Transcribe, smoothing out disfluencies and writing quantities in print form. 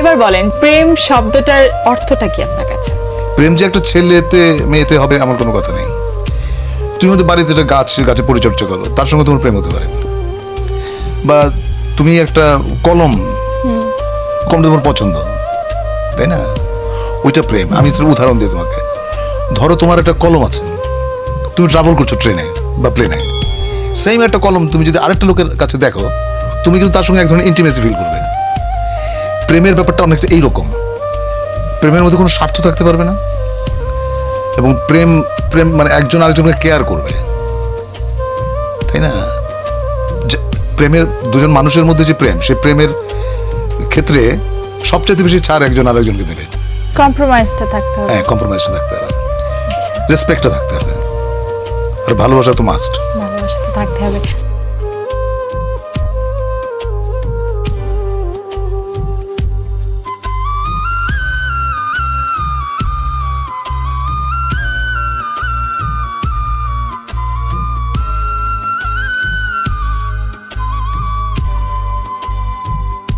এবার বলেন প্রেম শব্দটার অর্থটা কি আপনার কাছে? প্রেম যে একটা ছেলেতে মেয়েতে হবে এমন কোনো কথা নেই। তুমি হয়তো বাড়িতে একটা গাছে পরিচর্যা করো, তার সঙ্গে তোমার প্রেম হতে পারে। বা তুমি একটা কলমটা তোমার পছন্দ, তাই না? ওইটা প্রেম। আমি একটা উদাহরণ দিই তোমাকে। ধরো তোমার একটা কলম আছে, তুমি ট্রাভেল করছো ট্রেনে বা প্লেনে, সেম একটা কলম তুমি যদি আরেকটা লোকের কাছে দেখো, তুমি কিন্তু তার সঙ্গে এক ধরনের ইন্টিমেসি ফিল করবে। প্রেমের ব্যাপারটা অনেকটা এইরকম। প্রেমের মধ্যে কোনো স্বার্থ থাকতে পারবে না, এবং প্রেম প্রেম মানে একজন আরেকজনকে কেয়ার করবে, তাই না? প্রেমের দুজন মানুষের মধ্যে যে প্রেম, সেই প্রেমের ক্ষেত্রে সবচেয়ে বেশি ছাড় একজন আরেকজনকে দেবে। কম্প্রোমাইজটা থাকতে হবে। হ্যাঁ, কম্প্রোমাইজটা থাকতে হবে, রেসপেক্টটা থাকতে হবে, আর ভালোবাসা তো মাস্ট। ভালোবাসা তো থাকতে হবে।